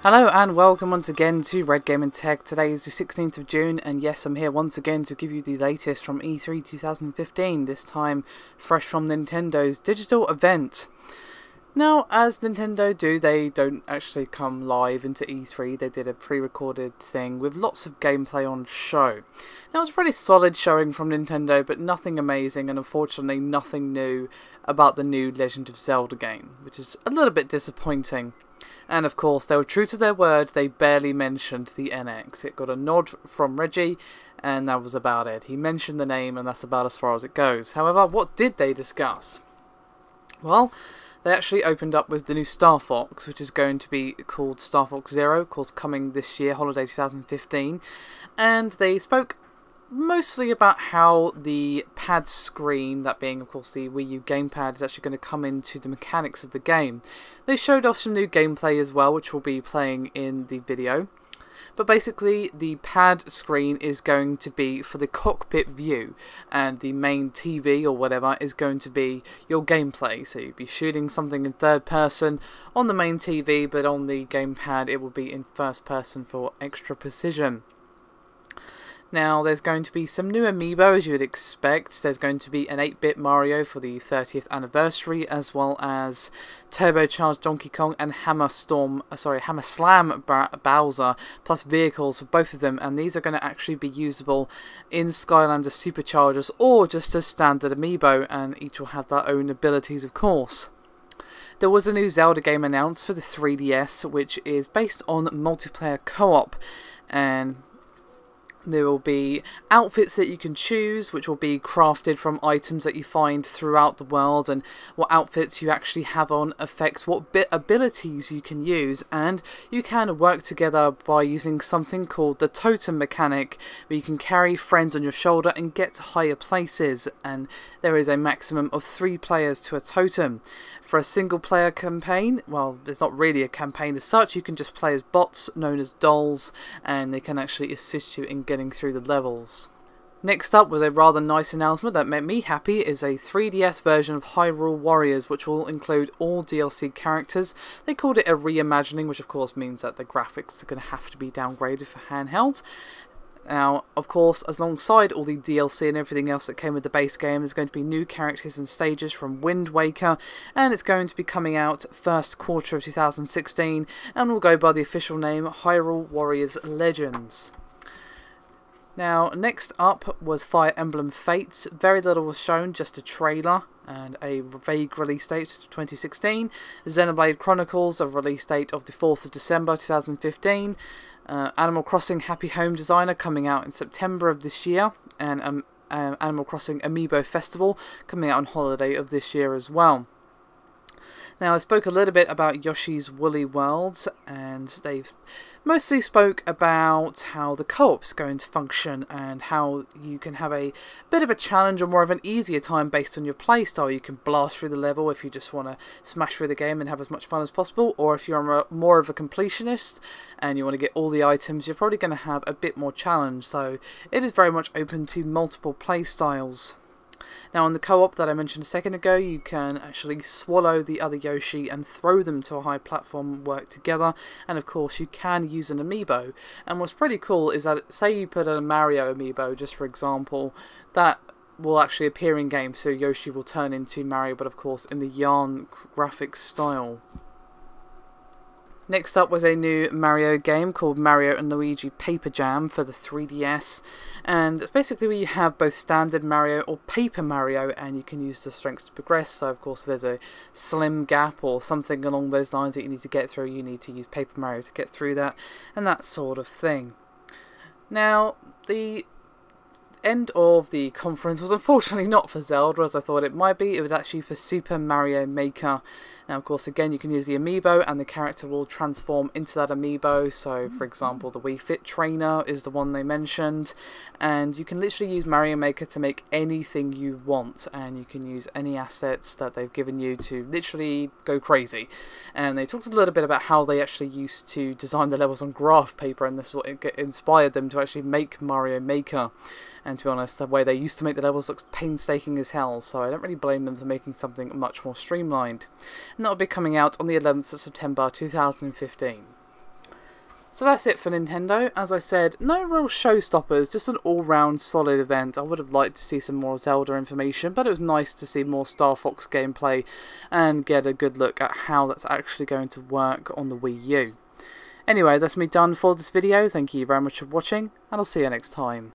Hello and welcome once again to Red Gaming Tech. Today is the 16th of June and yes, I'm here once again to give you the latest from E3 2015, this time fresh from Nintendo's digital event. Now, as Nintendo do, they don't actually come live into E3, they did a pre-recorded thing with lots of gameplay on show. Now, it was a pretty solid showing from Nintendo, but nothing amazing and unfortunately nothing new about the new Legend of Zelda game, which is a little bit disappointing. And of course, they were true to their word, they barely mentioned the NX. It got a nod from Reggie, and that was about it. He mentioned the name, and that's about as far as it goes. However, what did they discuss? Well, they actually opened up with the new Star Fox, which is going to be called Star Fox Zero, of course coming this year, holiday 2015. And they spoke mostly about how the pad screen, that being of course the Wii U gamepad, is actually going to come into the mechanics of the game. They showed off some new gameplay as well, which we'll be playing in the video. But basically the pad screen is going to be for the cockpit view, and the main TV or whatever is going to be your gameplay. So you'll be shooting something in third person on the main TV, but on the gamepad it will be in first person for extra precision. Now, there's going to be some new Amiibo, as you would expect. There's going to be an 8-bit Mario for the 30th anniversary, as well as turbocharged Donkey Kong and Hammer Slam Bowser, plus vehicles for both of them, and these are going to actually be usable in Skylanders Superchargers or just as standard Amiibo, and each will have their own abilities, of course. There was a new Zelda game announced for the 3DS, which is based on multiplayer co-op, and there will be outfits that you can choose, which will be crafted from items that you find throughout the world, and what outfits you actually have on affects what abilities you can use, and you can work together by using something called the totem mechanic, where you can carry friends on your shoulder and get to higher places, and there is a maximum of 3 players to a totem. For a single player campaign, well, there's not really a campaign as such, you can just play as bots known as dolls, and they can actually assist you in getting through the levels. Next up was a rather nice announcement that made me happy, is a 3DS version of Hyrule Warriors, which will include all DLC characters. They called it a reimagining, which of course means that the graphics are going to have to be downgraded for handheld. Now, of course, alongside all the DLC and everything else that came with the base game, there's going to be new characters and stages from Wind Waker, and it's going to be coming out first quarter of 2016, and will go by the official name Hyrule Warriors Legends. Now, next up was Fire Emblem Fates. Very little was shown, just a trailer and a vague release date, 2016. Xenoblade Chronicles, a release date of the 4th of December 2015. Animal Crossing Happy Home Designer coming out in September of this year, and Animal Crossing Amiibo Festival coming out on holiday of this year as well. Now, I spoke a little bit about Yoshi's Woolly Worlds, and they've mostly spoke about how the co-op's going to function and how you can have a bit of a challenge or more of an easier time based on your playstyle. You can blast through the level if you just want to smash through the game and have as much fun as possible, or if you're more of a completionist and you want to get all the items, you're probably going to have a bit more challenge. So it is very much open to multiple playstyles. Now, on the co-op that I mentioned a second ago, you can actually swallow the other Yoshi and throw them to a high platform and work together, and of course you can use an Amiibo. And what's pretty cool is that, say you put a Mario Amiibo, just for example, that will actually appear in game, so Yoshi will turn into Mario, but of course in the yarn graphics style. Next up was a new Mario game called Mario & Luigi Paper Jam for the 3DS, and it's basically where you have both standard Mario or Paper Mario, and you can use the strengths to progress. So of course if there's a slim gap or something along those lines that you need to get through, you need to use Paper Mario to get through that, and that sort of thing. Now, the end of the conference was unfortunately not for Zelda as I thought it might be. It was actually for Super Mario Maker. Now, of course, again, you can use the Amiibo and the character will transform into that Amiibo. So, for example, the Wii Fit Trainer is the one they mentioned. And you can literally use Mario Maker to make anything you want. And you can use any assets that they've given you to literally go crazy. And they talked a little bit about how they actually used to design the levels on graph paper, and this is what inspired them to actually make Mario Maker. And to be honest, the way they used to make the levels looks painstaking as hell, so I don't really blame them for making something much more streamlined. And that will be coming out on the 11th of September 2015. So that's it for Nintendo. As I said, no real showstoppers, just an all-round solid event. I would have liked to see some more Zelda information, but it was nice to see more Star Fox gameplay and get a good look at how that's actually going to work on the Wii U. Anyway, that's me done for this video. Thank you very much for watching, and I'll see you next time.